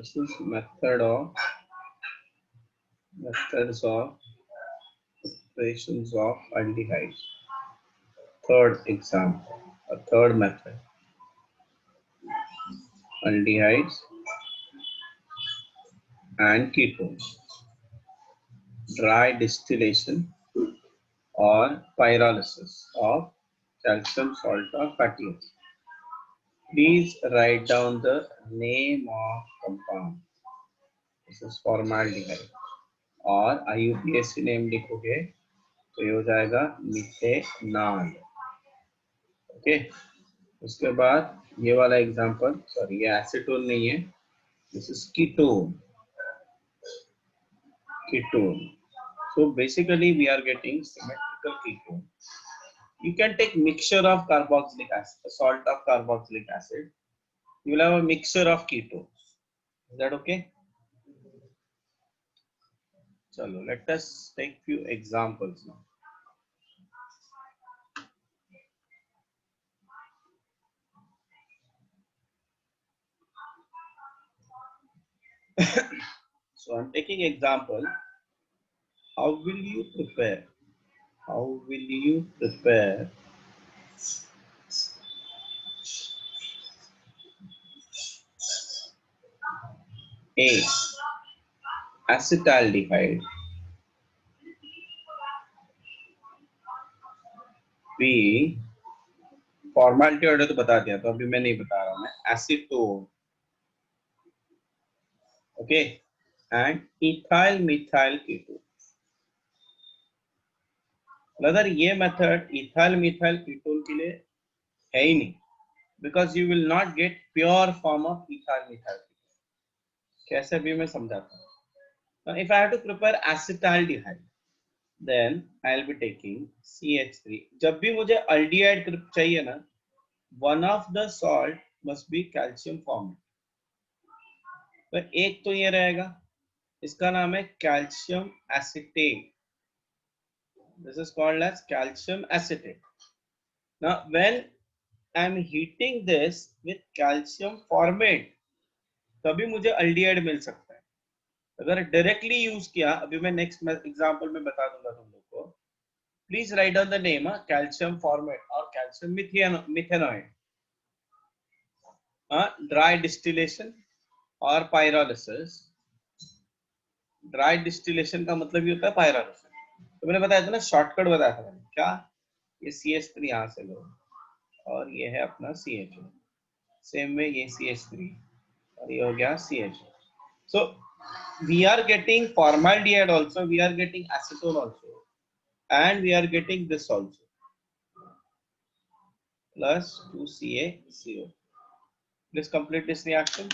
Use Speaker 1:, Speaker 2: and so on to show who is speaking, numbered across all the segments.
Speaker 1: This is methods of operations of aldehydes. Third example, a third method. Aldehydes and ketones. Dry distillation or pyrolysis of calcium salt or fatty acids. Please write down the name of compound. This is formaldehyde. और IUPAC name लिखोगे तो ये हो जाएगा methanol. Okay, उसके बाद ये वाला एग्जांपल, सॉरी ये एसीटोन नहीं है, this is ketone. So basically we are getting symmetrical ketone. You can take mixture of carboxylic acid, salt of carboxylic acid. You will have a mixture of ketones. Is that okay? Chalo, let us take few examples now. So I'm taking example. How will you prepare? How will you prepare A acetaldehyde, B formality order तो बता दिया, तो अभी मैं नहीं बता रहा हूं, मैं acetone. Okay, and ethyl methyl ketone. अगर ये मेथड इथाइल मिथाइल कीटोन के लिए है ही नहीं, because you will not get pure form of ethyl methyl ketone. कैसे भी मैं समझाता हूँ. If I have to prepare acetaldehyde, then I will be taking CH3. जब भी मुझे अल्डिहाइड चाहिए ना, one of the salt must be calcium formate. तो एक तो ये रहेगा, इसका नाम है calcium acetate. This is called as calcium acetate. Now when I am heating this with calcium formate, तभी मुझे अल्डिहाइड मिल सकता है. अगर डायरेक्टली यूज किया, अभी मैं नेक्स्ट एग्जांपल में बता दूंगा तुम लोग को. Please write down the name, calcium formate और कैल्शियम मिथेनॉइड. ड्राई डिस्टिलेशन और पायरोलिसिस. ड्राई डिस्टिलेशन का मतलब ये होता है पायरोलिसिस. तो मैंने बताया था ना, शॉर्टकट बताया था मैंने. क्या? ये CH3 यहाँ से लो और ये है अपना CHO. सेम में ये CH3 और ये हो गया CHO. So we are getting formaldehyde also, we are getting acetone also, and we are getting this also, plus 2CaCO. Please complete this reaction.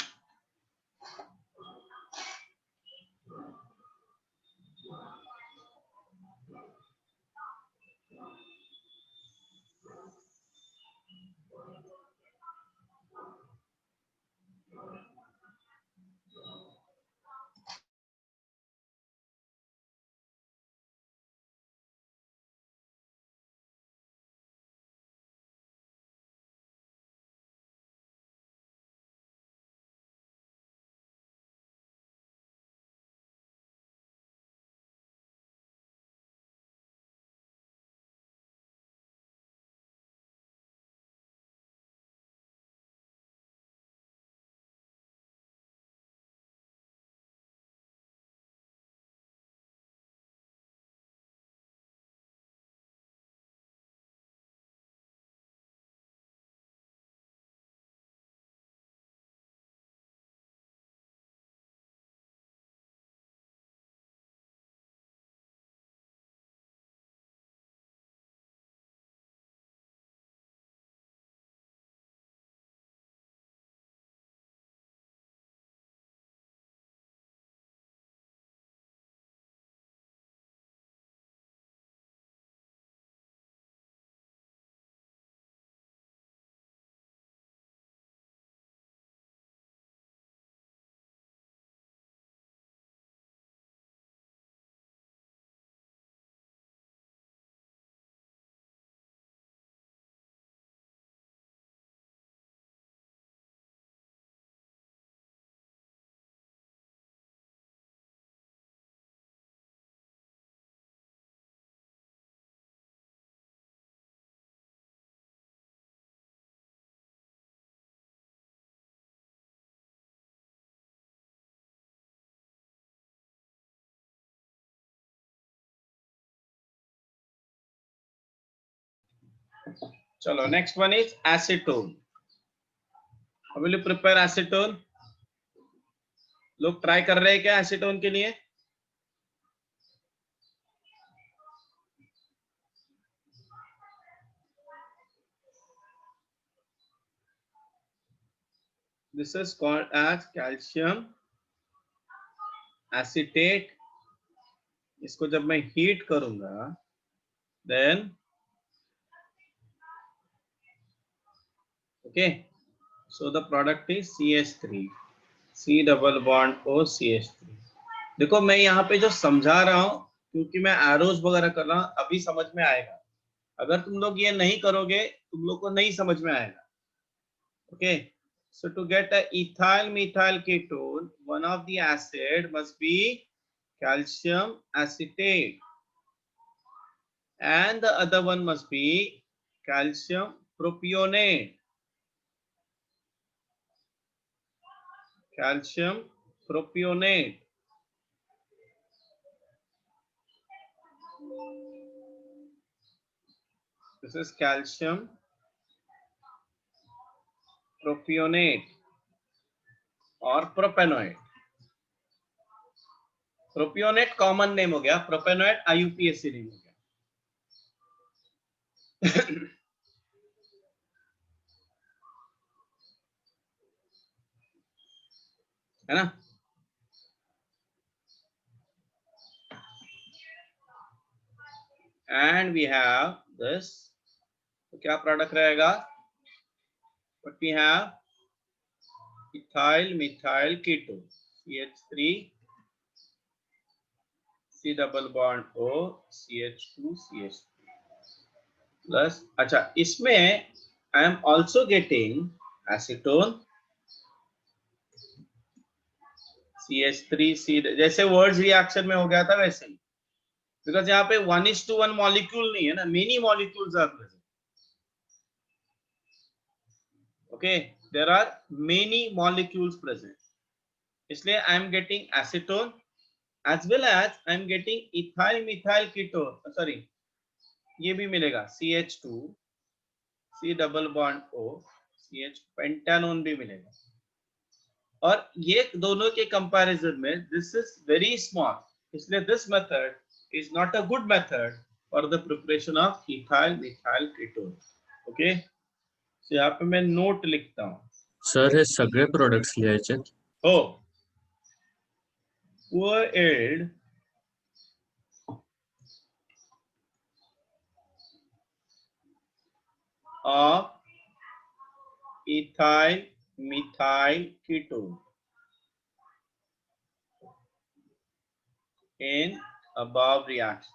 Speaker 1: चलो next one is acetone. How will you prepare acetone? लोग try कर रहे हैं क्या acetone के लिए? This is called as calcium acetate. इसको जब मैं हीट करूंगा then okay, so the product is CH3, C double bond O CH3. देखो मैं यहाँ पे जो समझा रहा हूँ क्योंकि मैं एरोज वगैरह कर रहा हूँ अभी समझ में आएगा. अगर तुम लोग ये नहीं करोगे तुम लोग को नहीं समझ में आएगा. Okay, so to get a ethyl methyl ketone, one of the acid must be calcium acetate and the other one must be calcium propionate. Calcium propionate. This is calcium propionate और प्रोपेनोएट. प्रोपियोनेट कॉमन नेम हो गया, propanoate IUPAC name हो गया. है ना? And we have this. तो क्या product रहेगा? What we have? Ethyl methyl ketone, CH3 C double bond O CH2 CH3 plus. अच्छा, इसमें I am also getting acetone CH3 C, जैसे वर्ड्स रिएक्शन में हो गया था वैसे ही, बिकॉज यहाँ पे 1:1 मॉलिक्यूल नहीं है ना, many molecules are present. Okay, there are many molecules present, इसलिए I am getting acetone as well as I am getting ethyl methyl ketone, sorry, ये भी मिलेगा CH2 C double bond O CH, pentanone भी मिलेगा. और ये दोनों के कंपैरिजन में दिस इज वेरी स्मॉल, इसलिए this method is not a good method for the preparation of ethyl methyl ketone. Okay, so यहाँ पे मैं नोट लिखता हूँ.
Speaker 2: सर हे सगळे प्रोडक्ट्स लिहायचे.
Speaker 1: हो, poor yield of ethyl methyl ketone in above reaction.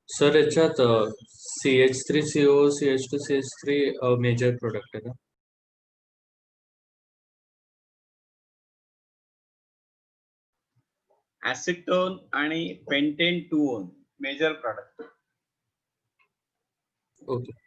Speaker 2: Sir याच्यात CH3CO CH2CH3 मेजर प्रोडक्ट आहे ना?
Speaker 1: ऍसिटोन आणि पेंटेन 2 मेजर प्रोडक्ट.
Speaker 2: ओके.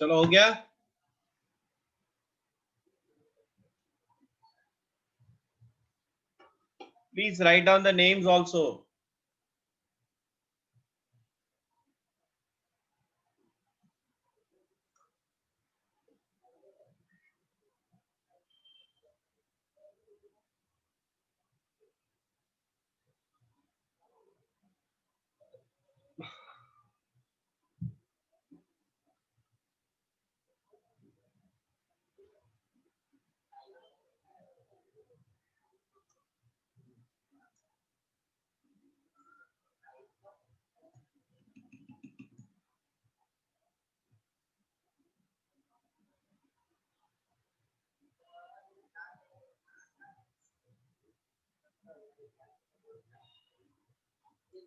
Speaker 1: चलो हो गया. Please write down the names also.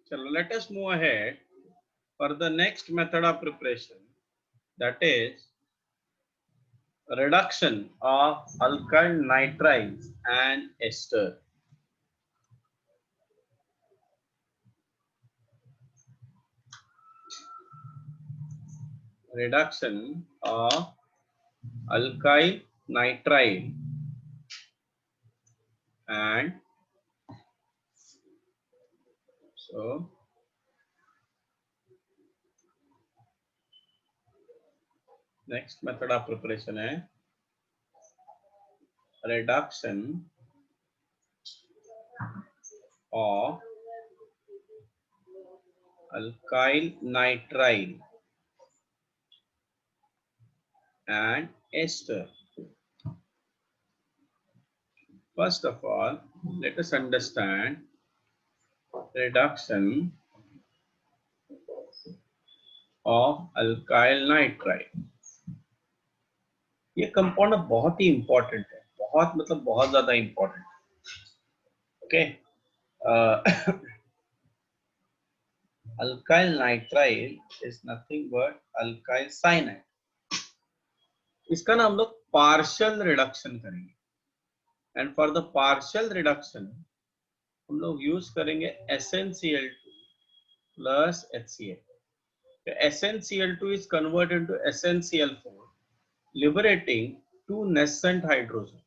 Speaker 1: So let us move ahead for the next method of preparation, that is reduction of alkyl nitriles and ester. Reduction of alkyl nitrile and so next method of preparation है reduction of alkyl nitrile and ester. First of all, let us understand reduction of alkyl nitride. ये compound बहुत ही important है, बहुत मतलब बहुत ज्यादा important. Okay. Alkyl nitrile is nothing but alkyl cyanide. इसका ना हम लोग पार्शियल रिडक्शन करेंगे, and for the partial reduction हम लोग यूज करेंगे SnCl2 plus HCl. SnCl2 is converted into SnCl4, liberating two nascent hydrogen.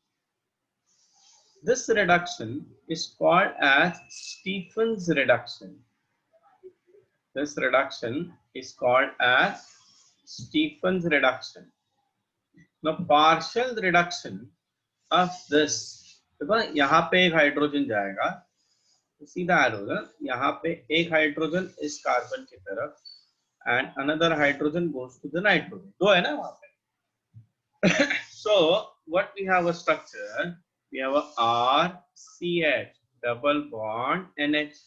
Speaker 1: This reduction is called as Stephen's reduction. This reduction is called as Stephen's reduction. Now partial reduction of this, देखो यहाँ पे एक hydrogen जाएगा, सीधा add होगा, यहाँ पे एक हाइड्रोजन इस कार्बन की तरफ and another hydrogen goes to the nitrogen. दो है ना वहाँ पे. So what we have a structure, we have a RCH double bond NH.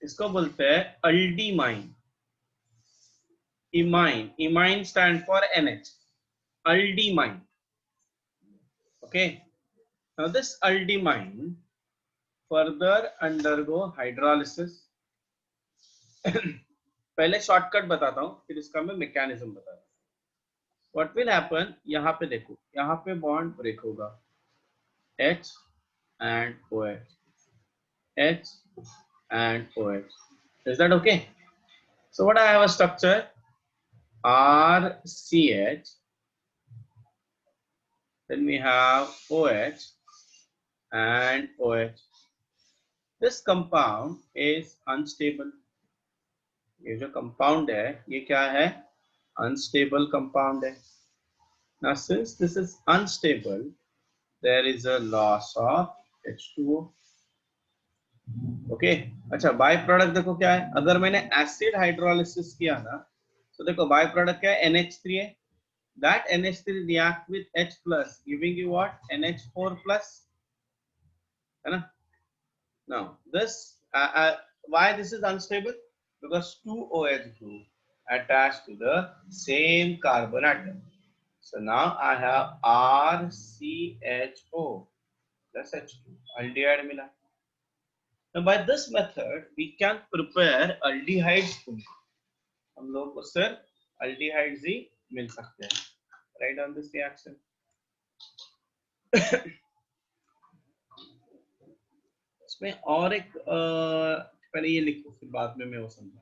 Speaker 1: इसको बोलते हैं अल्डीमाइन. Imine, imine stand for NH. Aldimine. Okay. Now this aldimine further undergo hydrolysis. पहले shortcut बताता हूँ, फिर इसका मैं मैकेनिज्म बताता हूँ. व्हाट विल हैपन, यहाँ पे देखो, यहाँ पे बॉन्ड ब्रेक होगा, H and OH, H and OH. Is that okay? So what I have a structure RCH, then we have OH and OH. This compound is unstable. ये जो compound है ये क्या है, unstable compound है. Now since this is unstable, there is a loss of H2O. Okay अच्छा, by product देखो क्या है, अगर मैंने एसिड हाइड्रोलिसिस किया ना, तो देखो बाय प्रोडक्ट क्या है, NH3 है, that NH3 react with H plus giving you what, NH4 plus, है ना. Now this why this is unstable, because two OH group attached to the same carbon atom. So now I have RCHO plus H2, aldehyde मिला. Now by this method we can prepare aldehydes. हम लोग को sir aldehydes ही मिल सकते हैं. Write down this reaction. इसमें और एक पहले ये लिखो फिर बाद में मैं वो समझा.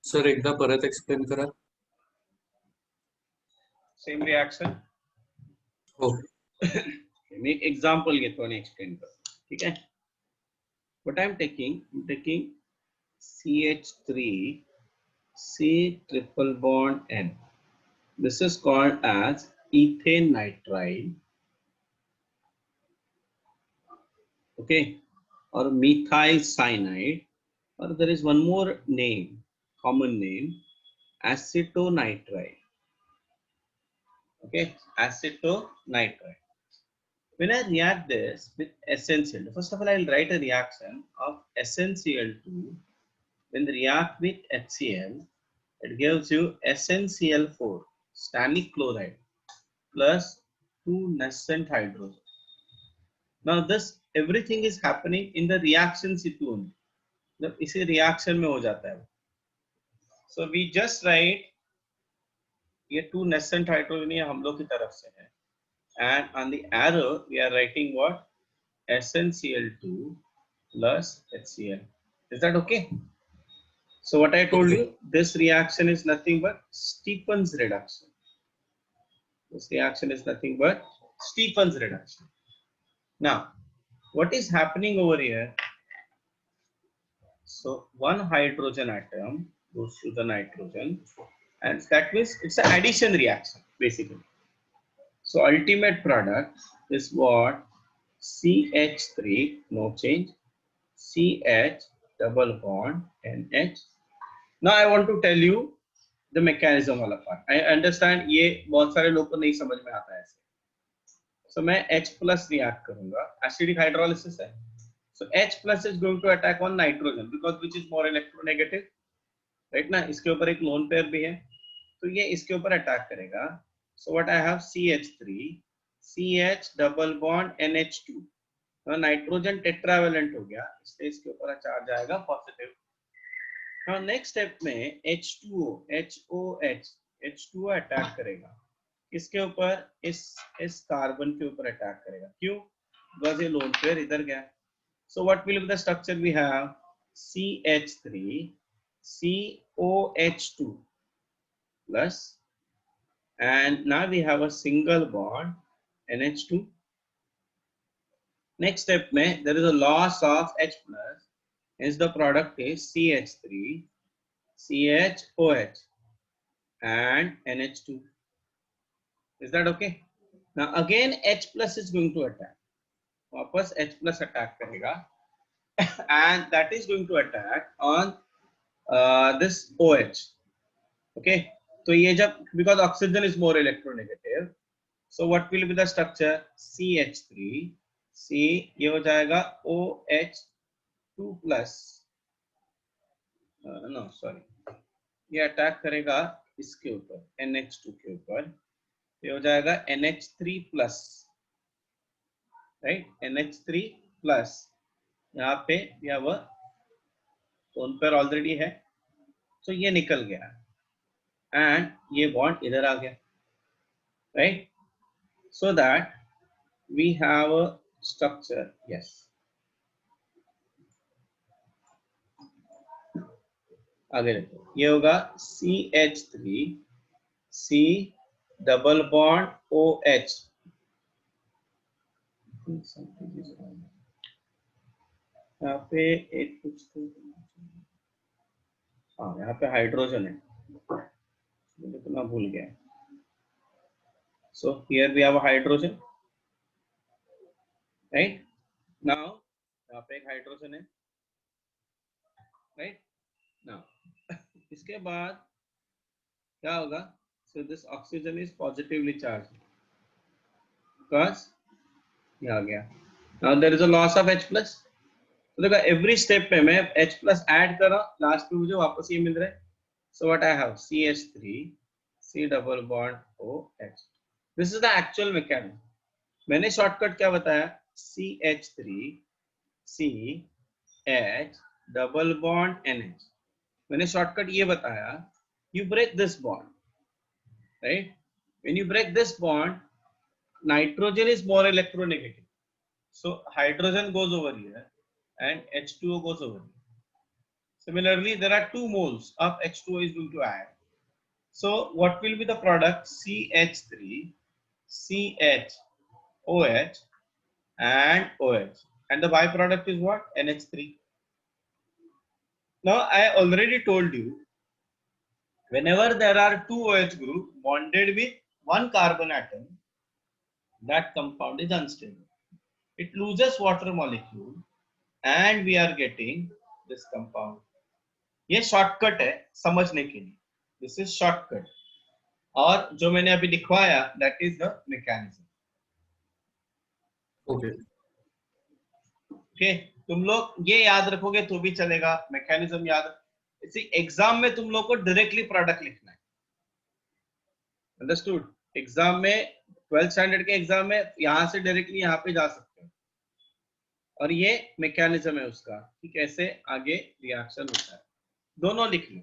Speaker 2: सर एकदा परत एक्सप्लेन करा.
Speaker 1: सेम रिएक्शन
Speaker 2: हो.
Speaker 1: मी एक एग्जांपल घेतो आणि एक्सप्लेन करतो. ठीक आहे. What I am taking CH3 C triple bond N. This is called as ethane nitride, okay, or methyl cyanide, or there is one more name, common name, acetonitride. Okay, acetonitride. When I react this with SnCl, first of all I will write a reaction of SnCl2. When they react with HCl, it gives you SnCl4, stannic chloride, plus 2 nascent hydrogen. Now this everything is happening in the reaction situ only. जब इसी reaction में हो जाता है. So we just write ये 2 nascent hydrogen ये हम लोग की तरफ से है, and on the arrow we are writing what, SnCl2 plus HCl. Is that okay? So what I told
Speaker 2: Okay.
Speaker 1: you, this reaction is nothing but Stephen's reduction. This reaction is nothing but Stephen's reduction. Now, what is happening over here? So one hydrogen atom goes to the nitrogen, and that means it's an addition reaction basically. So ultimate product is what? CH3, no change, CH double bond NH. Now I want to tell you the mechanism वाला part. I understand ये बहुत सारे लोग को नहीं समझ में आता है ऐसे. So मैं H plus react करूँगा, acidic hydrolysis है. So H plus is going to attack on nitrogen because which is more electronegative, right ना? इसके ऊपर एक lone pair भी है, तो ये इसके ऊपर attack करेगा. So what I have, CH3, CH double bond NH2. तो नाइट्रोजन टेट्रावेलेंट हो गया, इसलिए इसके ऊपर चार्ज आएगा पॉजिटिव. Now next step में H2O, HOH, H2O अटैक करेगा. किसके ऊपर? इस कार्बन के ऊपर अटैक करेगा. क्यों? because ये lone pair इधर गया. So what will be the structure we have? CH3 COH2 plus, and now we have a single bond NH2. Next step में there is a loss of H plus, hence the product is CH3 CHOH and NH2. Is that okay? Now again H plus is going to attack. वापस H plus attack करेगा and that is going to attack on this OH. Okay, so ये जब, because oxygen is more electronegative, so what will be the structure? CH3 C, ये हो जाएगा OH2 plus, no sorry, ये attack करेगा इसके ऊपर NH2 के ऊपर, ये हो जाएगा NH3 plus, right? NH3 plus, यहाँ पे यह वह फोन पर ऑलरेडी है, तो ये निकल गया एंड ये बॉन्ड इधर आ गया, right? So that we have a structure. Yes, आगे देखो, ये होगा CH3 C double bond OH. यहाँ पे एक कुछ तो, हाँ यहाँ पे हाइड्रोजन है, मुझे तो ना भूल गया. So here we have a hydrogen, right? Now यहाँ पे एक हाइड्रोजन है, राइट? नाउ इसके बाद क्या होगा? So this oxygen is positively charge because ये आ गया. Now there is a loss of H plus. तो देखो एवरी स्टेप पे मैं H प्लस ऐड कर रहा हूँ, लास्ट में मुझे वापस ये मिल रहा है. So what I have CH3 C double bond OH. This is the actual mechanism. मैंने शॉर्टकट क्या बताया? CH3 C H double bond NH. मैंने शॉर्टकट ये बताया, you break this bond, right? When you break this bond, nitrogen is more electronegative, so hydrogen goes over here and H2O goes over here. Similarly, there are 2 moles of H2O is going to add. So what will be the product? CH3 CHOH and OH, and the byproduct is what? NH3. Now I already told you, whenever there are 2 OH group bonded with 1 carbon atom, that compound is unstable. It loses water molecule and we are getting this compound. ये shortcut है समझने के लिए, this is shortcut. और जो मैंने अभी लिखवाया that is the mechanism.
Speaker 2: Okay,
Speaker 1: okay, तुम लोग ये याद रखोगे तो भी चलेगा, मैकेनिज्म याद. इसी एग्जाम में तुम लोग को डायरेक्टली प्रोडक्ट लिखना है, अंडरस्टूड? एग्जाम में 12th स्टैंडर्ड के एग्जाम में यहाँ से डायरेक्टली यहाँ पे जा सकते हो, और ये मैकेनिज्म है उसका कि कैसे आगे रिएक्शन होता है. दोनों लिख लो.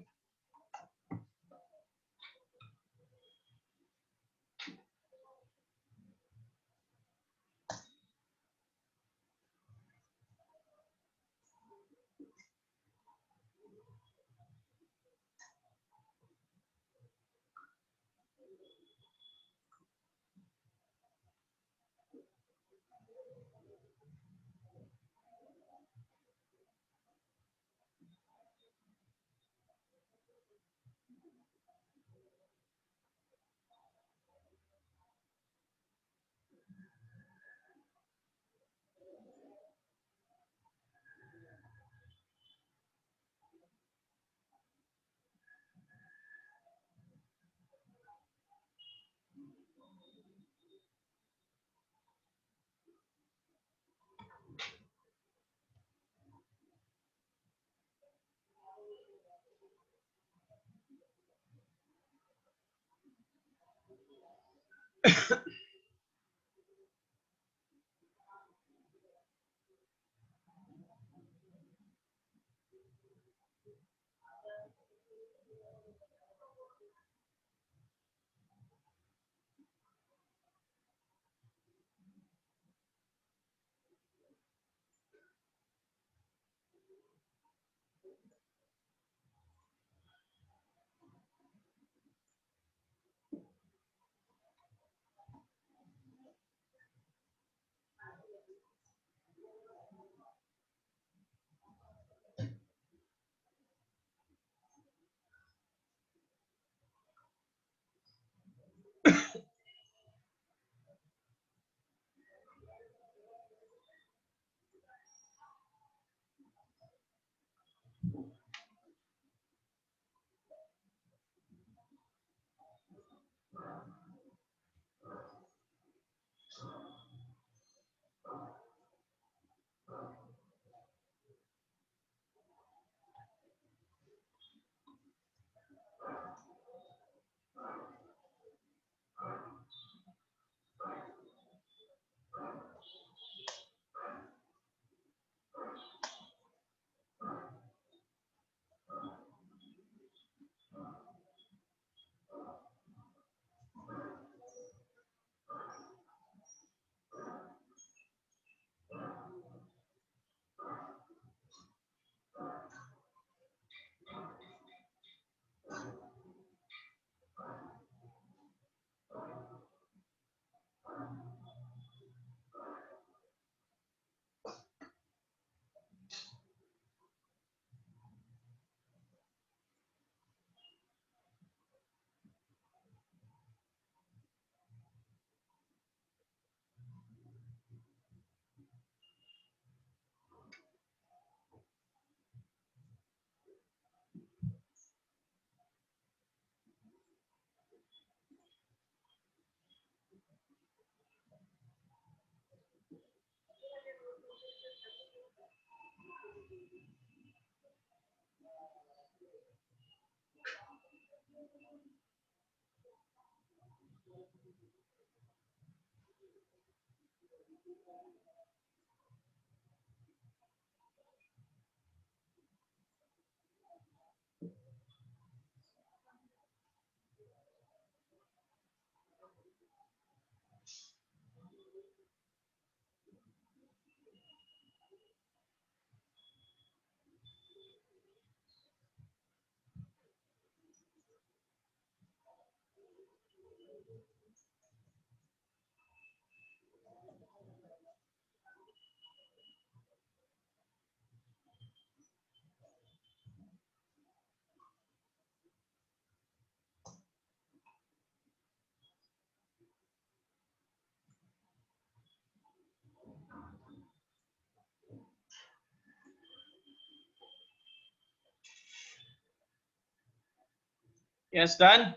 Speaker 1: Yes, done.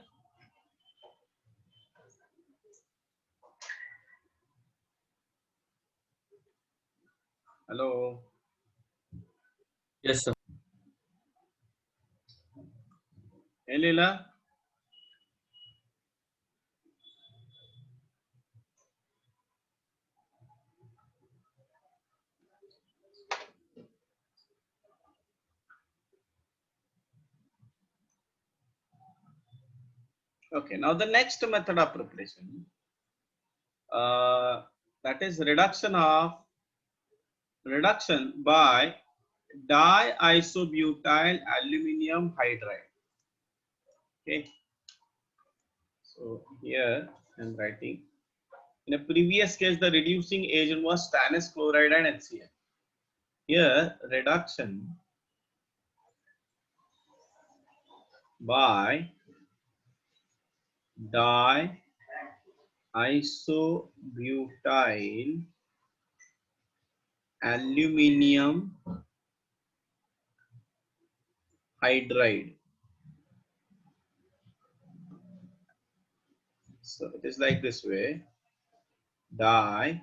Speaker 1: Hello.
Speaker 2: Yes, sir.
Speaker 1: Hey, Leela. Okay, now the next method of preparation, that is reduction by diisobutyl aluminum hydride. Okay, so here I'm writing. In a previous case, the reducing agent was stannous chloride and HCl. Here, reduction by diisobutyl aluminum hydride. So it is like this way: diisobutyl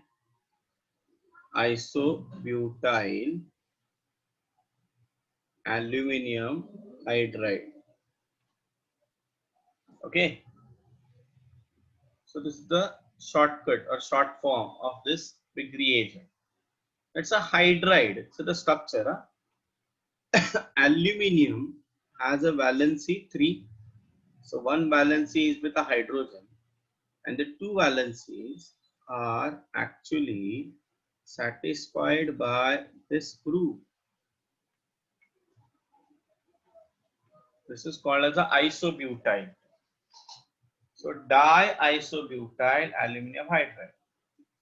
Speaker 1: aluminum hydride. Okay. So this is the shortcut or short form of this big reagent. It's a hydride. So the structure, aluminium has a valency 3. So one valency is with a hydrogen, and the two valencies are actually satisfied by this group. This is called as the isobutyl. So diisobutyl aluminum hydride.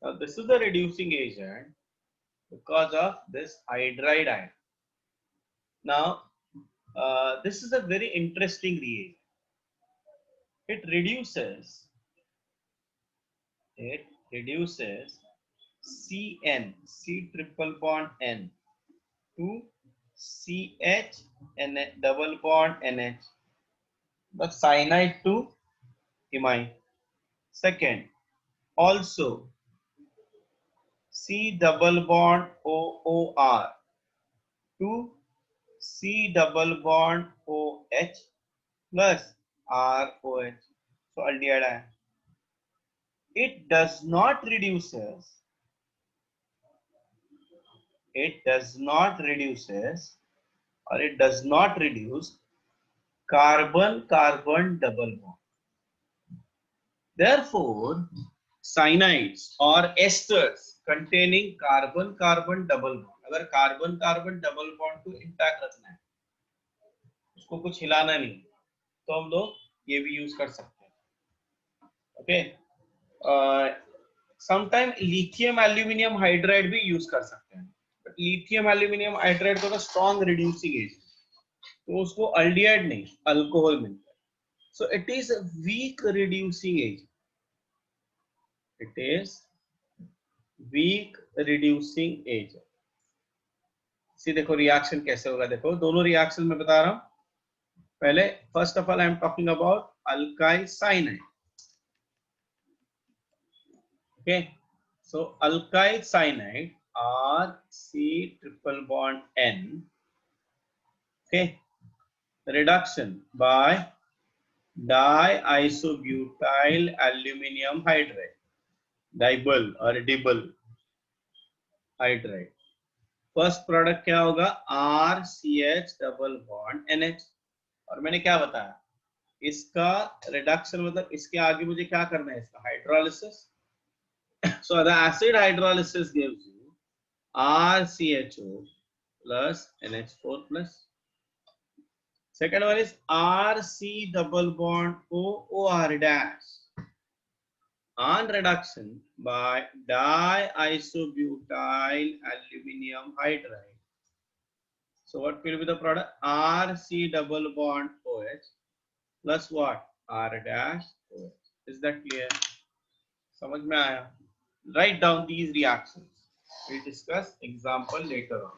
Speaker 1: Now this is the reducing agent because of this hydride ion. Now this is a very interesting reagent. It reduces CN, C triple bond N to CH and double bond NH, the cyanide to imine. Second, also C double bond OOR to C double bond OH plus ROH. So aldehyde ion. It does not reduces. It does not reduces, or it does not reduce carbon-carbon double bond. Therefore, cyanides or esters containing carbon-carbon double bond, अगर carbon-carbon double bond को intact रखना है, उसको कुछ हिलाना नहीं, तो हम लोग ये भी यूज कर सकते हैं. Okay, sometime lithium aluminium hydride भी यूज कर सकते हैं, बट लिथियम एल्यूमिनियम हाइड्राइड थोड़ा स्ट्रॉन्ग रिड्यूसिंग एजेंट, तो उसको अल्डिहाइड नहीं अल्कोहल मिलता है. So it is a weak reducing agent. It is weak reducing agent. सी देखो रिएक्शन कैसे होगा, देखो दोनों रिएक्शन में बता रहा हूं. पहले first of all I am talking about alkyl cyanide. Okay, so alkyl cyanide RC triple bond N. Okay, reduction by diisobutyl aluminum hydride, डाइबल और डिबल हाइड्राइड. फर्स्ट प्रोडक्ट क्या होगा, RCH डबल बॉन्ड NH. और मैंने क्या बताया, इसका रिडक्शन मतलब इसके आगे मुझे क्या करना है, इसका hydrolysis. So the acid hydrolysis gives you RCHO plus NH4 plus. Second one is RC double bond OR dash. On reduction by diisobutyl aluminum hydride. So what will be the product? RC double bond OH plus what? R dash OH. Is that clear? समझ में आया? Write down these reactions. We'll discuss example later on.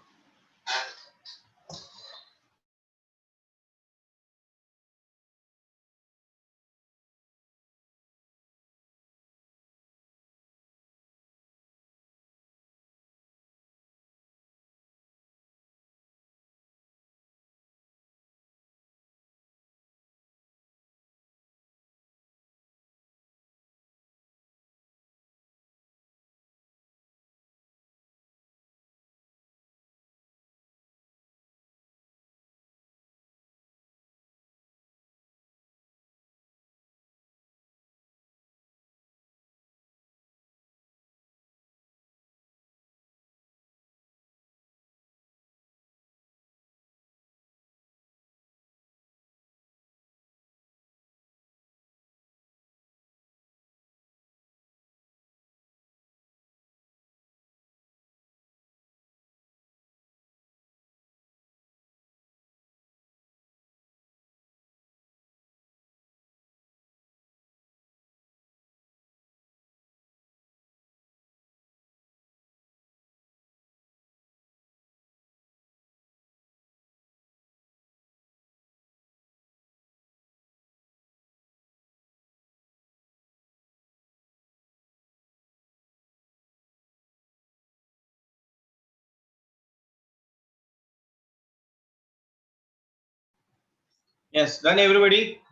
Speaker 1: Yes, done everybody?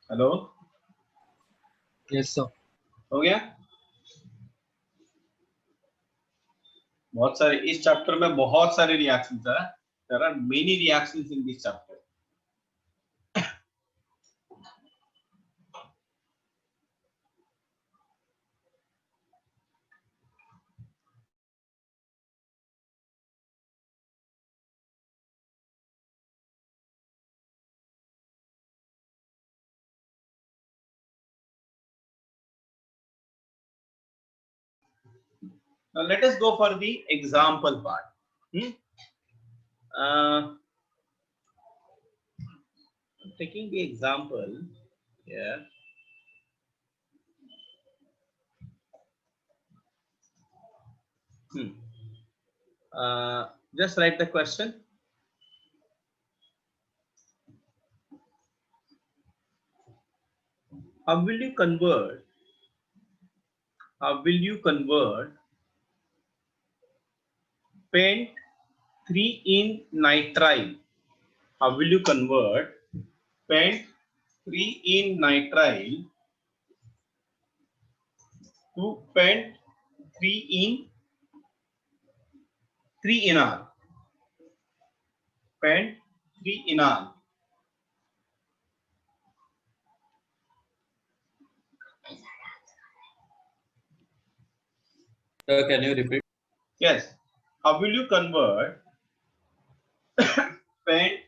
Speaker 1: Hello?
Speaker 2: Yes, sir.
Speaker 1: हो गया? बहुत सारे इस chapter में बहुत सारे रिएक्शंस है. There are many reactions in this chapter. Now let us go for the example part. I'm taking the example here. Just write the question. how will you convert pent 3 in nitrile? How will you convert pent 3 in nitrile to pent 3 in 3 enal? Pent 3 enal.
Speaker 2: Can you repeat?
Speaker 1: Yes. How will you convert pent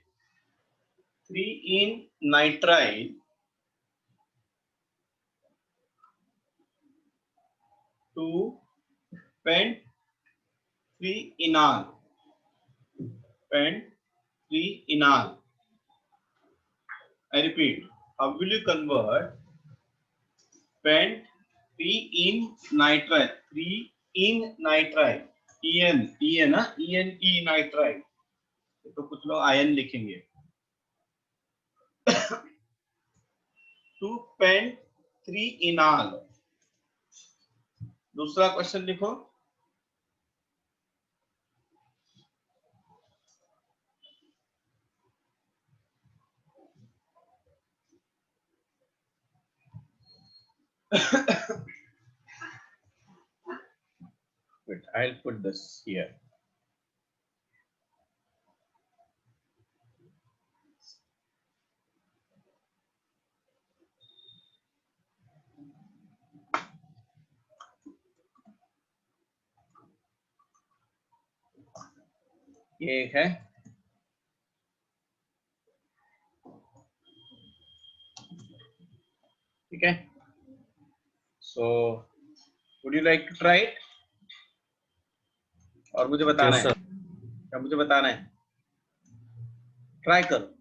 Speaker 1: 3 in nitrile to pent 3 enal? Pent 3 enal. I repeat. How will you convert pent 3 in nitrile? 3 in nitrile. En ना ENE nitrile. तो कुछ लोग ion लिखेंगे. Two pent 3 enal. दूसरा question लिखो. Wait, I'll put this here. ये एक है. ठीक है. So, would you like to try it? और मुझे बताना
Speaker 2: Yes,
Speaker 1: है.
Speaker 2: sir.
Speaker 1: क्या मुझे बताना है? ट्राई करो.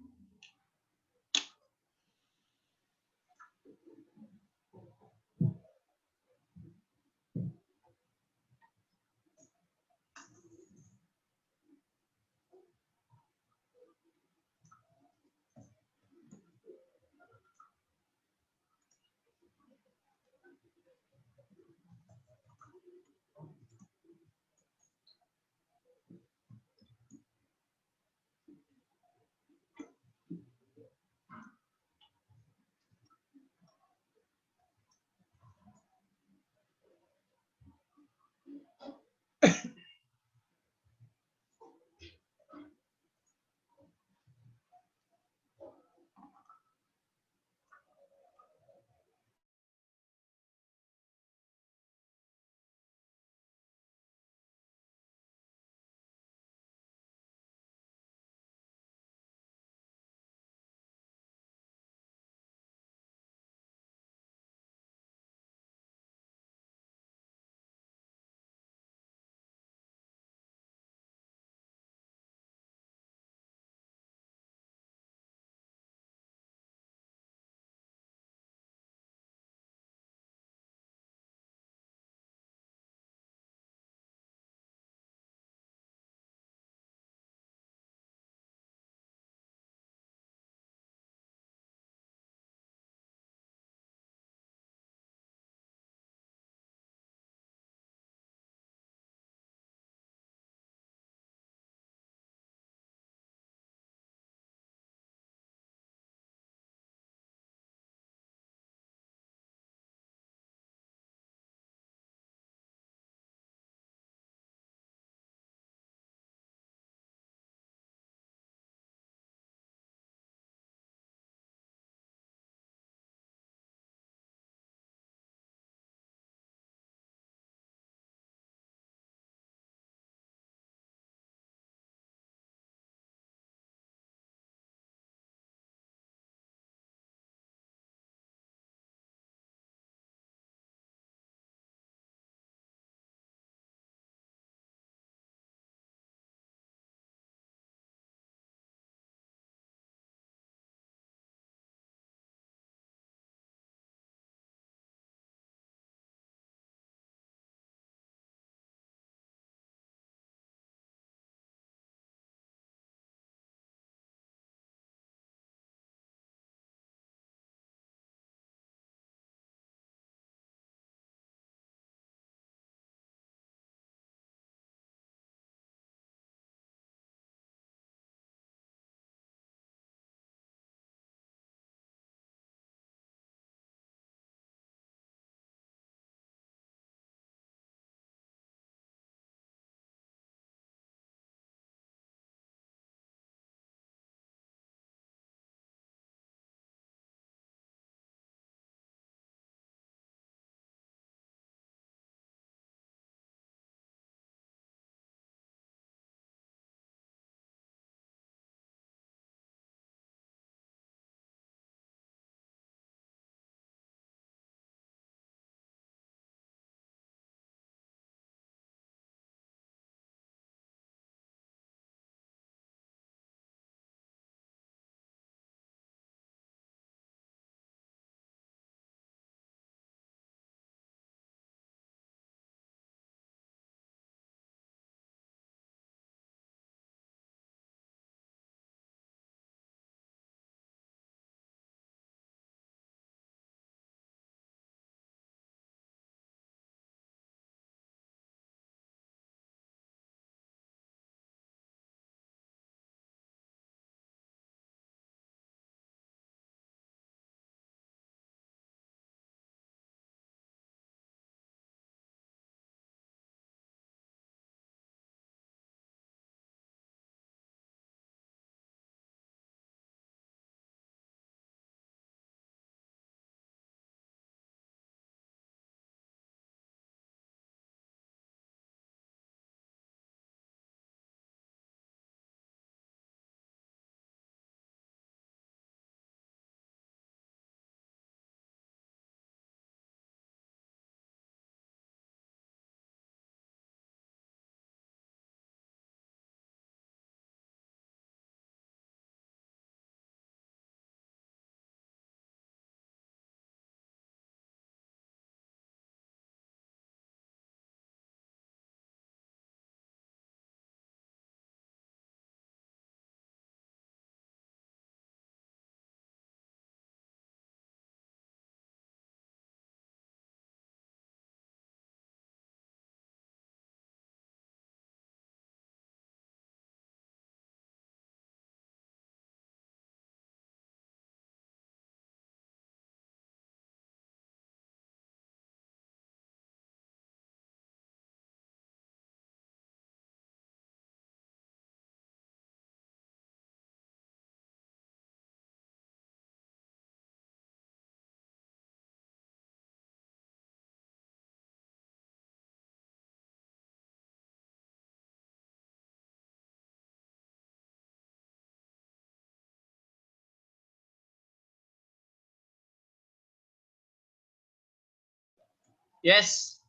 Speaker 1: Yes.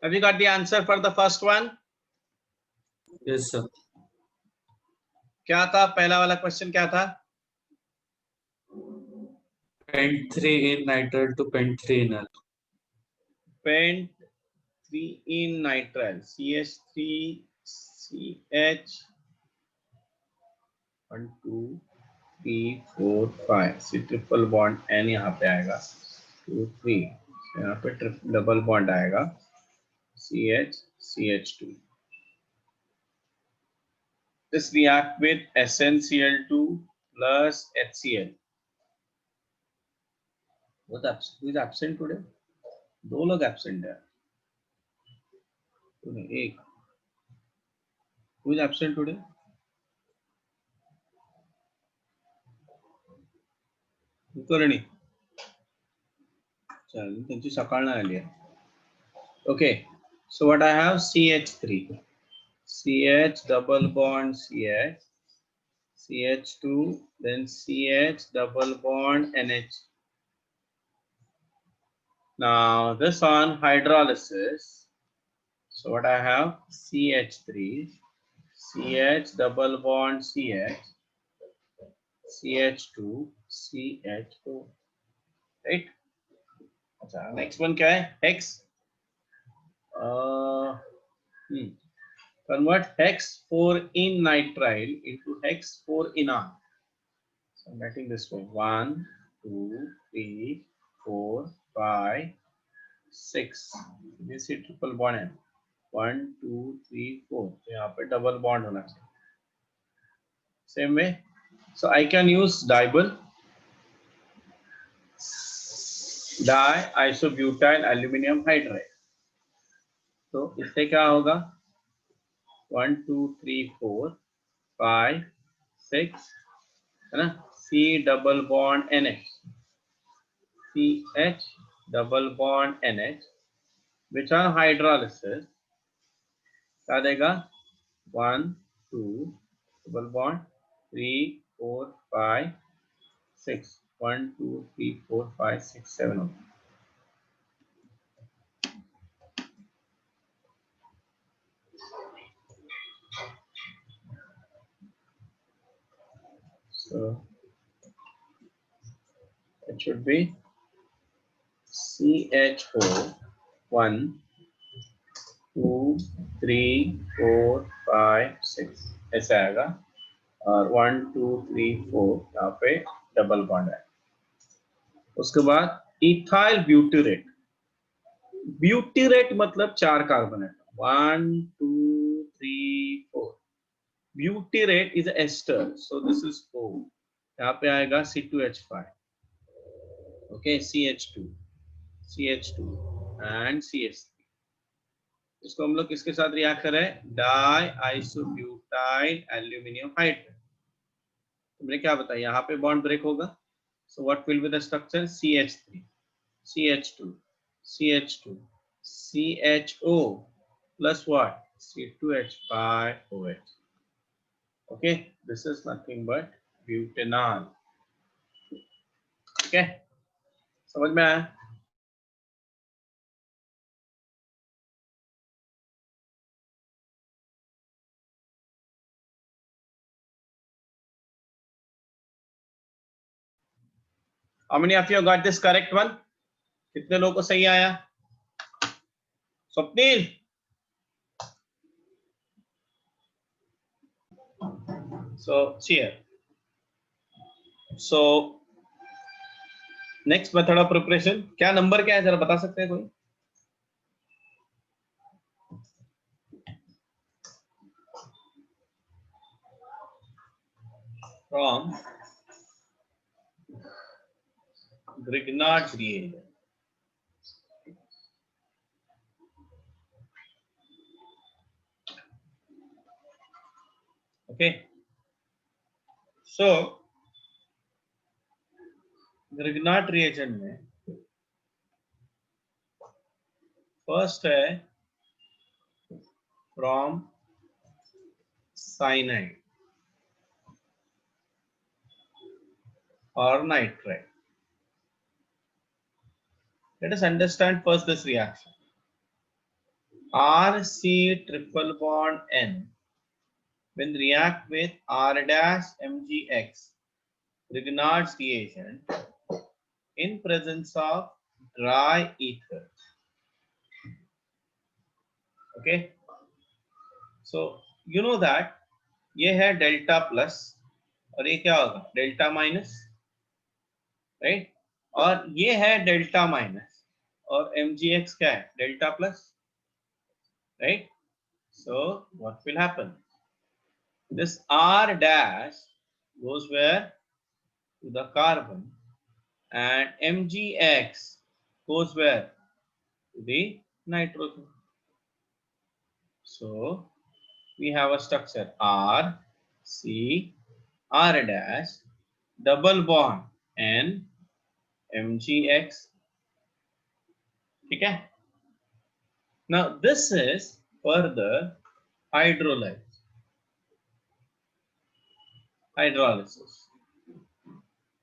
Speaker 1: Have you got the answer for the first one?
Speaker 2: Yes, sir.
Speaker 1: क्या था पहला वाला क्वेश्चन? क्या था?
Speaker 2: Pent 3 in nitrile to pent 3 in L.
Speaker 1: Pent 3 in nitrile, CH3 CH 1 2 3 4 5, C triple bond N यहाँ पे आएगा 2 3, यहाँ पे डबल बॉन्ड आएगा CH CH2. This react with SnCl2 plus HCl. Who is absent today? दो लोग absent है. एक. Who is absent today? Kulkarni. चल त्यांची सकाळ नाही आली आहे. Okay, so what I have? CH3, CH double bond CH, CH2, then CH double bond NH. Now this on hydrolysis. So what I have? CH3, CH double bond CH, CH2, CH2, right? अच्छा, next one क्या है? Hex. Convert hex 4 in nitrile into hex 4 inon. So I'm writing this way: 1 2 3 4 5 6. This is triple bond है. 1 2 3 4. तो यहाँ पे double bond होना चाहिए. Same way. So I can use diol, diisobutyl aluminum hydride. तो इससे क्या होगा? 1 2 3 4 5 6 है ना? C double bond NH, CH double bond NH, which on hydrolysis क्या देगा? 1 2 double bond 3 4 5 6, 1 2 3 4 5 6 7 होगा. So it should be CHO 1 2 3 4 5 6 ऐसा आएगा और 1 2 3 4 यहाँ पे डबल बॉन्ड है. उसके बाद इथाइल ब्यूटेरेट. ब्यूटेरेट मतलब 4 कार्बन है. 1 2 3 4. Butyrate is ester, so this is O. यहाँ पे आएगा C2H5. Okay, CH2 CH2 and CH3. इसको हम लोग किसके साथ रिएक्ट करें? Diisobutyl aluminium hydride. तुमने क्या बताया? यहाँ पे बॉन्ड ब्रेक होगा. So what will be the structure? CH3 CH2 CH2 CHO plus what? C2H5OH. Okay, this is nothing but butanol. Okay, समझ में आया? How many of you got this correct one? कितने लोगों को सही आया? Swapnil. So here. So next method of preparation. क्या number क्या है जरा बता सकते हैं कोई? From Grignard reagent. Okay. So Grignard reagent में first है from cyanide or nitrate. Let us understand first this reaction. RC triple bond N when react with R dash MgX Grignard's reagent in presence of dry ether. Okay, so you know that ये है delta plus और ये क्या होगा delta minus, right, और ये है delta minus और mgx क्या है delta plus, right. So what will happen? This R dash goes where? To the carbon, and mgx goes where? To the nitrogen. So we have a structure R, C, R dash, double bond N, mgx. Okay. Now this is further hydrolysis.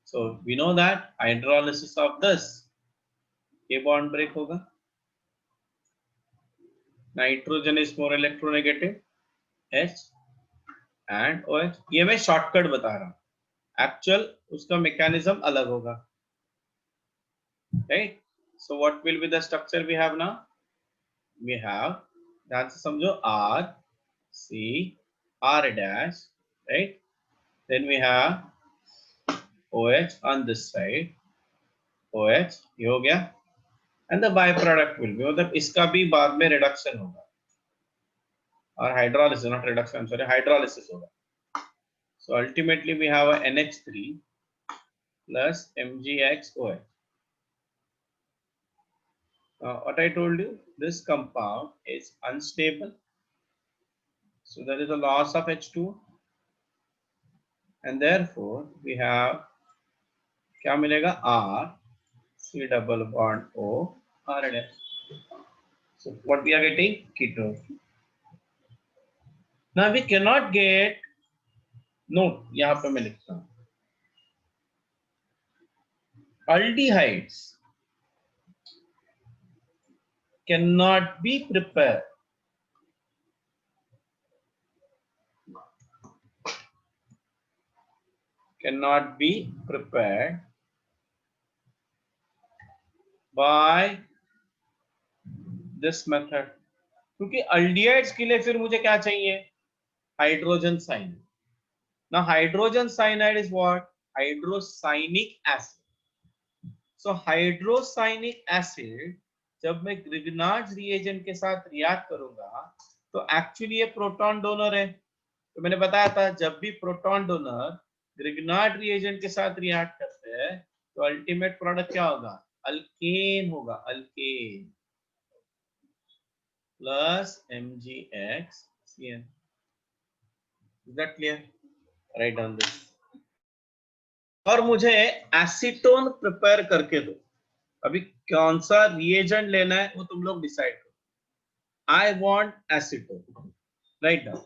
Speaker 1: So we know that hydrolysis of this, A bond break होगा. Nitrogen is more electronegative, H and OH. ये मैं shortcut बता रहा हूँ, actual उसका mechanism अलग होगा, right. So what will be the structure we have now? We have, ध्यान से समझो, R, C, R dash, right? Then we have OH on this side, OH ये हो गया, and the byproduct will be, मतलब इसका भी बाद में रिडक्शन होगा और hydrolysis, not reduction, sorry, hydrolysis होगा. So ultimately we have a NH3 plus MgXOH. Now what I told you, this compound is unstable, so there is a loss of H2, and therefore we have क्या मिलेगा R, C double bond O, R dash. So what we are getting? Ketone. Now we cannot get, note यहाँ पे मैं लिखता हूँ, aldehydes cannot be prepared by this method, क्योंकि aldehydes के लिए फिर मुझे क्या चाहिए, hydrogen cyanide. Now hydrogen cyanide is what? Hydrocyanic acid. So hydrocyanic acid जब मैं ग्रिग्नार्ड रिएजेंट के साथ रिएक्ट करूंगा तो एक्चुअली ये प्रोटॉन डोनर है. तो मैंने बताया था जब भी प्रोटॉन डोनर ग्रिग्नार्ड रिएजेंट के साथ रिएक्ट करते हैं तो अल्टीमेट प्रोडक्ट क्या होगा, अल्केन होगा, alkane plus MgXCl. Is that clear? Write down this. और मुझे एसीटोन प्रिपेयर करके दो. अभी कौन सा रिएजेंट लेना है वो तुम लोग डिसाइड करो. I want acetone, write down.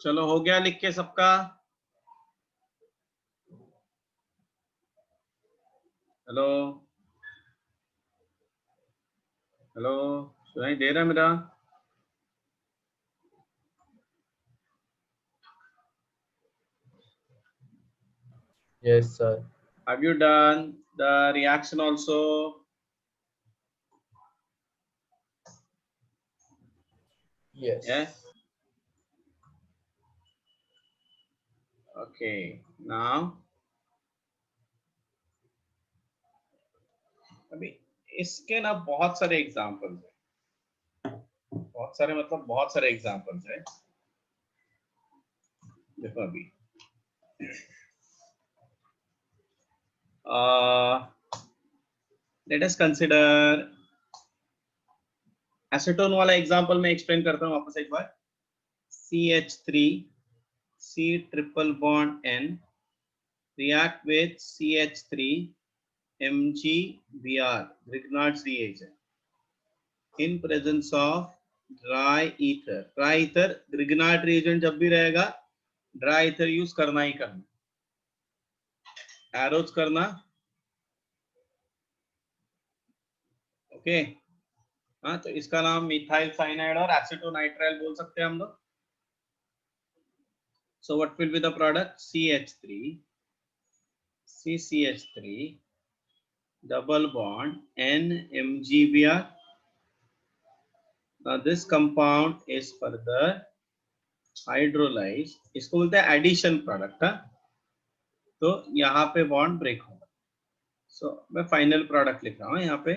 Speaker 1: चलो हो गया लिख के सबका? हेलो हेलो, सुनाई दे रहा है मेरा?
Speaker 2: Yes, sir.
Speaker 1: Have you done the reaction also?
Speaker 2: Yes.
Speaker 1: Yeah. Okay. Now अभी इसके ना बहुत सारे एग्जांपल्स हैं, बहुत सारे मतलब बहुत सारे एग्जांपल्स हैं। देखो अभी लेट अस कंसिडर एसीटोन वाला एग्जांपल मैं एक्सप्लेन करता हूँ वापस एक बार। CH3 C triple bond N react with CH3 MgBr Grignard's reagent in presence of dry ether। dry ether Grignard reagent जब भी रहेगा dry ether यूज करना ही करना, एरोज करना। ओके हाँ, तो इसका नाम मिथाइल साइनाइड और एसिटोनाइट्राइल बोल सकते हैं हम लोग। So what will be the product? CH3 CCH3 double bond NMgBr। Now this compound is further hydrolyzed, इसको बोलते हैं एडिशन प्रोडक्ट। तो यहाँ पे बॉन्ड ब्रेक होगा। सो मैं फाइनल प्रोडक्ट लिख रहा हूँ यहाँ पे,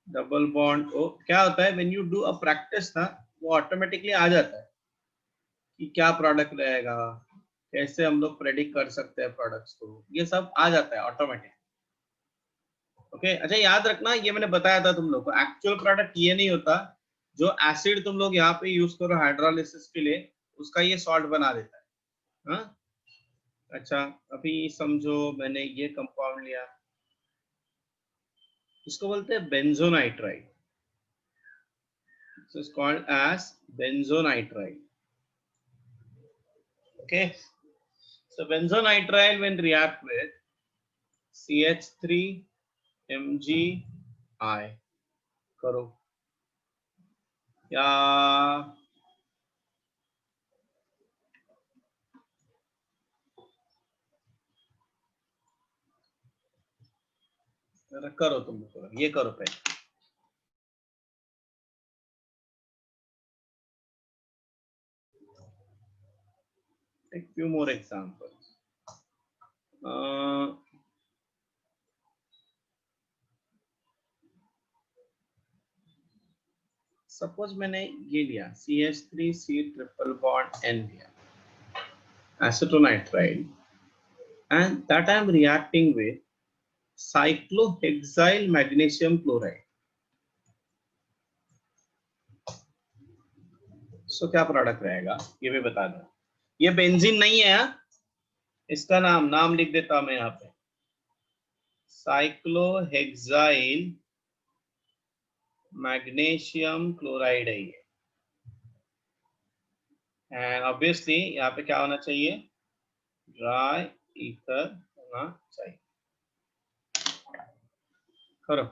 Speaker 1: डबल बॉन्ड ओ। क्या होता है when you do a practice ना, वो ऑटोमेटिकली आ जाता है कि क्या प्रोडक्ट रहेगा, कैसे हम लोग प्रेडिक्ट कर सकते हैं प्रोडक्ट्स को, ये सब आ जाता है ऑटोमेटिक। ओके अच्छा याद रखना, ये मैंने बताया था तुम लोग को, एक्चुअल प्रोडक्ट ये नहीं होता। जो एसिड तुम लोग यहाँ पे यूज करो हाइड्रोलिसिस के लिए, उसका ये सॉल्ट बना देता है। हाँ अच्छा, अभी समझो मैंने ये कंपाउंड लिया, इसको बोलते हैं benzonitride. It's called as benzonitride. Okay, so benzonitrile when react with CH3 MgI करो या करो, तुम करो, ये करो पहले। Take few more examples. Suppose मैंने ये लिया CH3C ट्रिपल बॉन्ड N लिया, acetonitrile, and that I am reacting with cyclohexyl magnesium chloride। सो क्या प्रोडक्ट रहेगा ये भी बता दो। ये बेंजीन नहीं है, इसका नाम लिख देता हूं मैं यहाँ पे, साइक्लोहेक्साइल मैग्नीशियम क्लोराइड है ये। एंड ऑब्वियसली यहाँ पे क्या होना चाहिए, ड्राई ईथर होना चाहिए। करो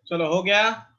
Speaker 1: चलो हो गया।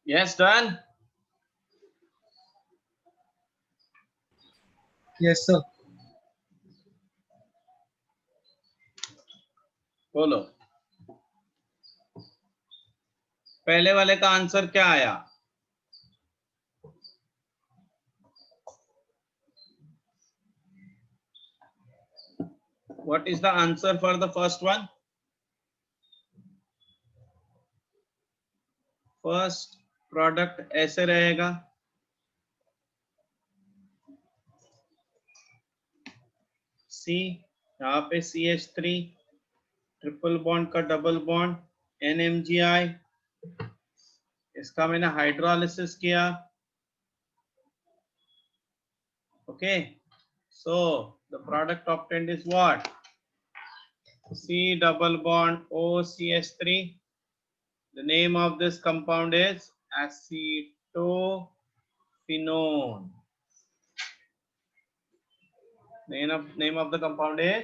Speaker 1: Yes, done.
Speaker 3: Yes, sir.
Speaker 1: बोलो, पहले वाले का आंसर क्या आया? What is the answer for the first one? First product ऐसे रहेगा, सी, यहाँ पे CH3 ट्रिपल बॉन्ड का डबल बॉन्ड NMGI, इसका मैंने हाइड्रोलिसिस किया। Okay, so the product obtained is what? C double bond OCH3. The name of this compound is acetophenone. Name of the compound is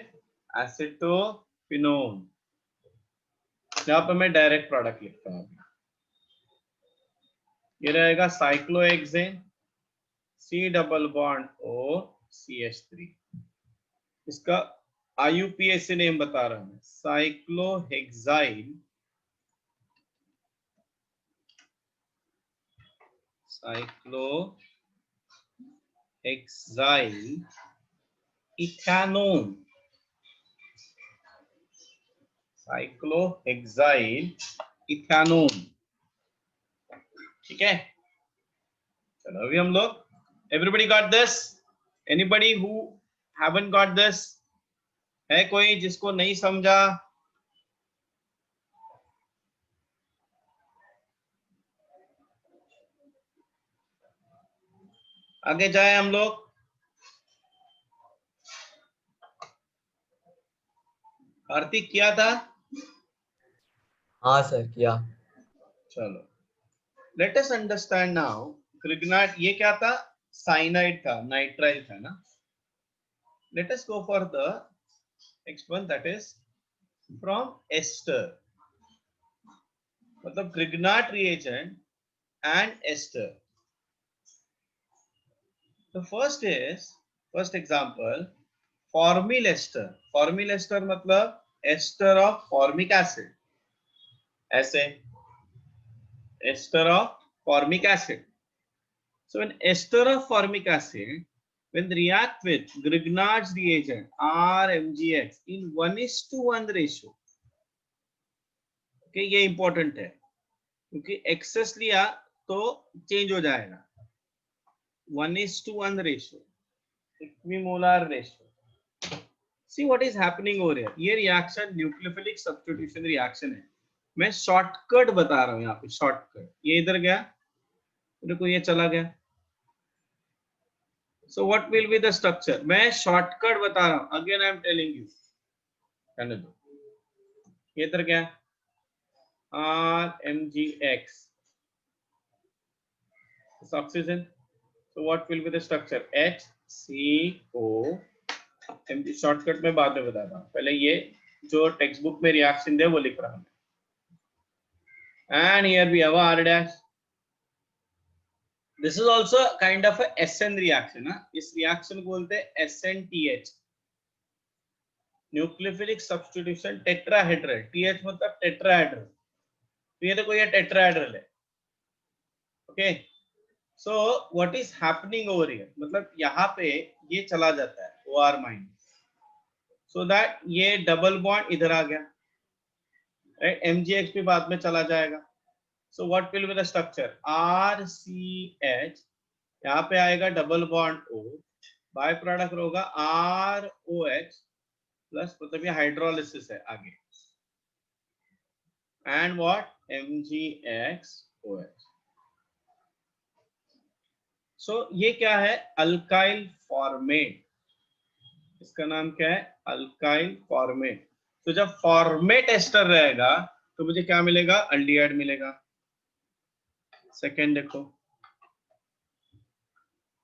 Speaker 1: acetophenone. यहाँ पे मैं direct product लिखता हूँ, ये रहेगा cyclohexane C double bond O CH3। इसका IUPAC name बता रहा हूँ, साइक्लोहेक्साइल इथेनोन, साइक्लोहेक्साइल इथेनोन। ठीक है, चलो अभी हम लोग, everybody got this? Anybody who haven't got this? है कोई जिसको नहीं समझा? आगे जाए हम लोग। कार्तिक किया था?
Speaker 3: हाँ सर किया।
Speaker 1: चलो, let us understand now. Grignard ये क्या था? साइनाइड था, नाइट्राइल था ना। Let us go for the next one, that is from ester, मतलब Grignard reagent and ester. The first is, first example, formyl ester. Formyl ester मतलब ester of formic acid, ऐसे ester of formic acid. So when ester of formic acid, when they react with Grignard's reagent RMGX in 1:1 ratio, okay, ये important है क्योंकि excess लिया तो change हो जाएगा। 1:1 ratio, equimolar ratio. See what is happening over here. ये reaction nucleophilic substitution reaction है। मैं शॉर्टकट बता रहा हूँ यहाँ पे, शॉर्टकट। ये इधर गया, देखो ये चला गया। So what will be the structure? मैं शॉर्टकट बता रहा हूँ, again I am telling you. कहने दो, ये इधर गया RMGX, oxygen. So what will be the structure? HCO। Shortcut में बाद में बताता हूँ, पहले ये जो टेक्स्ट बुक में रिएक्शन दे वो लिख रहा हूँ। And here we have R dash. This is also kind of a SN reaction, ना? इस रिएक्शन को बोलते हैं SNTH, nucleophilic substitution tetrahedral. TH मतलब टेट्राहेड्रल, तो ये देखो ये टेट्राहेड्रल है। Okay, so what is happening over here, मतलब यहाँ पे ये चला जाता है OR माइनस, सो दैट ये डबल बॉन्ड इधर आ गया, राइट, MgX भी बाद में चला जाएगा. सो what will be the structure, RCH, यहाँ पे आएगा double bond O, by product होगा ROH प्लस, मतलब ये हाइड्रोलिसिस है आगे, एंड व्हाट, MgXOH. सो ये क्या है, अल्काइल फॉर्मेट, इसका नाम क्या है, अल्काइल फॉर्मेट. तो जब फॉर्मेट एस्टर रहेगा तो मुझे क्या मिलेगा, अल्डिहाइड मिलेगा. सेकेंड देखो,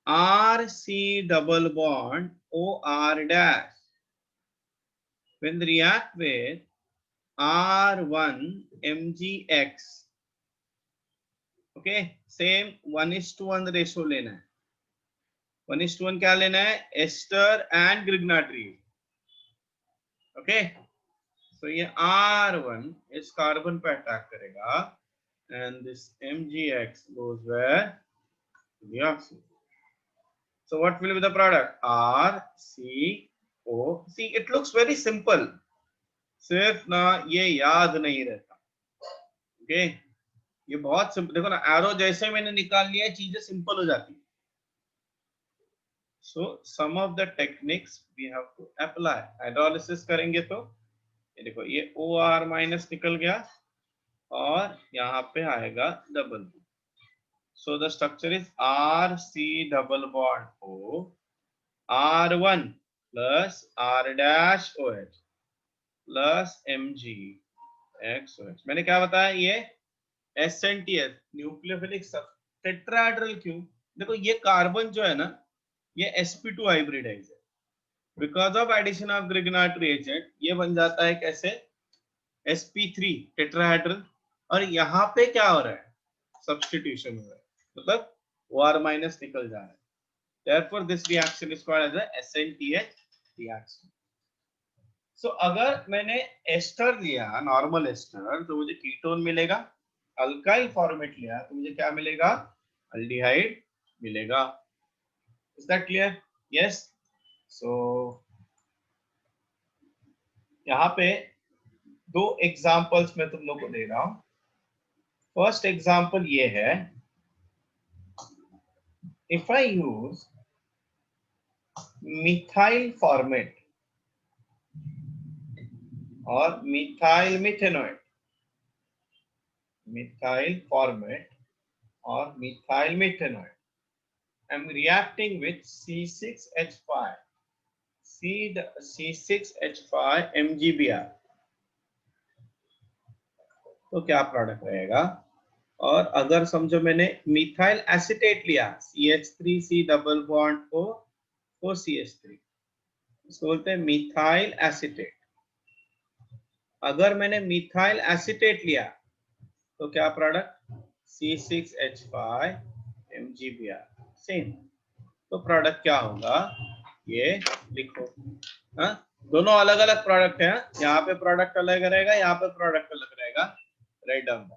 Speaker 1: RC double bond OR dash when react with R1 MgX, okay, same 1:1 ratio लेना है. 1:1 क्या लेना है, एस्टर एंड ग्रिग्नाट्री. ओके, सो ये R1 इस कार्बन पे अटैक करेगा and this MgX goes where, to the oxygen. So what will be the product, RCO. See, it looks very simple, सिर्फ ना ये याद नहीं रहता. ओके, ये बहुत सिंपल, देखो ना, एरो जैसे मैंने निकाल लिया है चीजें सिंपल हो जाती है. So some of the techniques we have to apply. Hydrolysis करेंगे तो ये देखो, ये OR माइनस निकल गया और यहाँ पे आएगा double. So the structure is RC double bond O, R1 plus R dash OH plus MgXOH. मैंने क्या बताया, ये SNTS न्यूक्लियोफिलिक टेट्राहेड्रल. क्यों, देखो ये कार्बन जो है ना, ये sp2 हाइब्रिडाइज है, because of addition of Grignard reagent ये बन जाता है कैसे, sp3 टेट्राहेड्रल, और यहाँ पे क्या हो रहा है, सब्स्टिट्यूशन हो रहा है, मतलब OR माइनस निकल जा रहा है. therefore this reaction is called as a SNTH reaction. सो अगर मैंने एस्टर लिया, नॉर्मल एस्टर, तो मुझे कीटोन मिलेगा. अल्काइल फॉर्मेट लिया तो मुझे क्या मिलेगा, अल्डिहाइड मिलेगा. Is that clear, yes. So यहाँ पे दो एग्जांपल्स मैं तुम लोग को दे रहा हूं. फर्स्ट एग्जांपल ये है, if I use methyl formate और मिथाइल मिथेनॉइड, मिथाइल फॉर्मेट और methyl मिथेनॉइड, I'm reacting with C6H5, C6H5 MgBr, तो क्या प्रोडक्ट रहेगा. और अगर समझो मैंने मिथाइल एसिटेट लिया, CH3C double bond O, CH3, इसको बोलते हैं मिथाइल एसिटेट. अगर मैंने मिथाइल एसिटेट लिया तो क्या प्रोडक्ट, C6H5 MgBr, सेम. तो प्रोडक्ट क्या होगा, ये लिखो. हाँ, दोनों अलग अलग प्रोडक्ट है, यहाँ पे प्रोडक्ट अलग रहेगा, यहाँ पे प्रोडक्ट अलग रहेगा. Write down.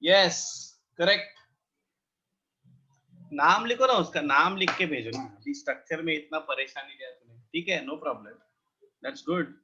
Speaker 1: Yes correct. नाम लिखो ना, उसका नाम लिख के भेजो ना, अभी स्ट्रक्चर में इतना परेशानी दिया तुम्हें, ठीक है, no problem, that's good.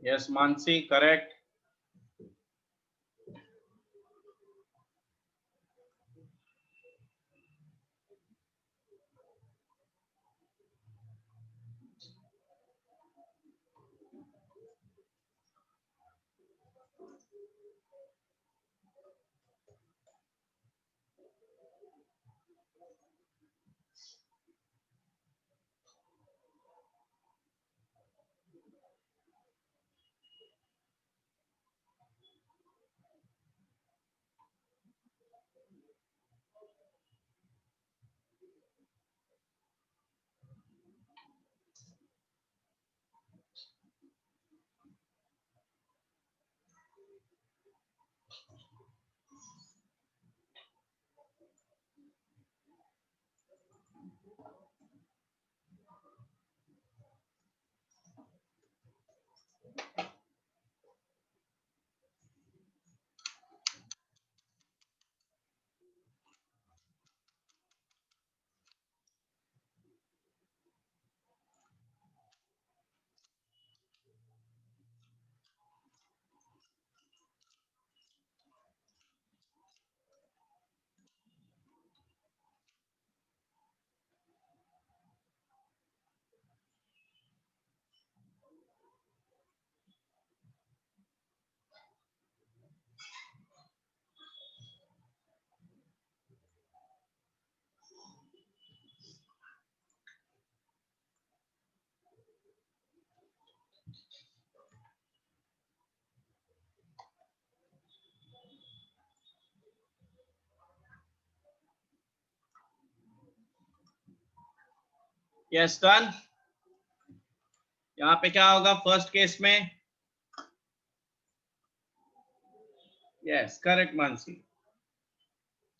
Speaker 1: Yes Mansi correct. Yes done. यहाँ पे क्या होगा फर्स्ट केस में? Yes correct Mansi.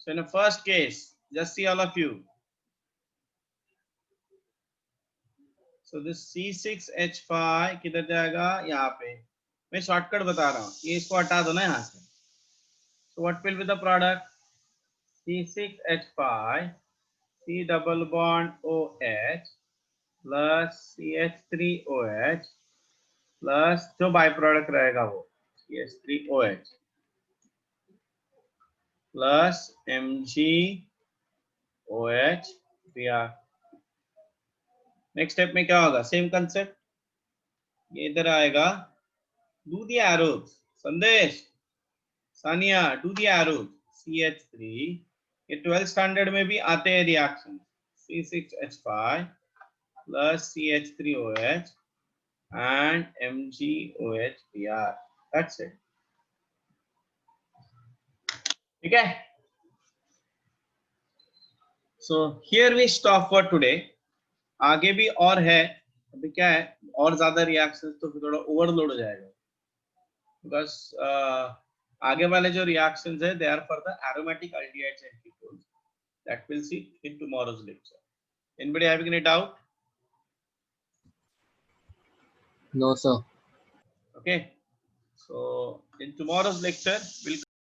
Speaker 1: So in the first case, just see all of you. So this C6H5 किधर जाएगा? यहाँ पे। मैं शॉर्टकट बता रहा हूँ, ये इसको हटा दो ना यहाँ से। So what will be the product? C6H5 C double bond OH plus CH3OH plus जो बाई प्रोडक्ट रहेगा वो CH3OH plus MgOH Br। Next step में क्या होगा? सेम कंसेप्ट, ये इधर आएगा, do the arrows, संदेश, Sania do the arrows, CH3, ये 12th स्टैंडर्ड में भी आते हैं reaction, C6H5 plus CH3OH and MgOH Br, that's it, ठीक है? So here we stop for today, आगे भी और है, अभी क्या है और ज्यादा रिएक्शंस तो फिर थोड़ा ओवरलोड हो जाएगा, बिकॉज आगे वाले जो रिएक्शंस है they are for the aromatic aldehydes and ketones, that will see in tomorrow's lecture. Anybody having any doubt?
Speaker 2: No, sir.
Speaker 1: Okay, so in tomorrow's lecture we'll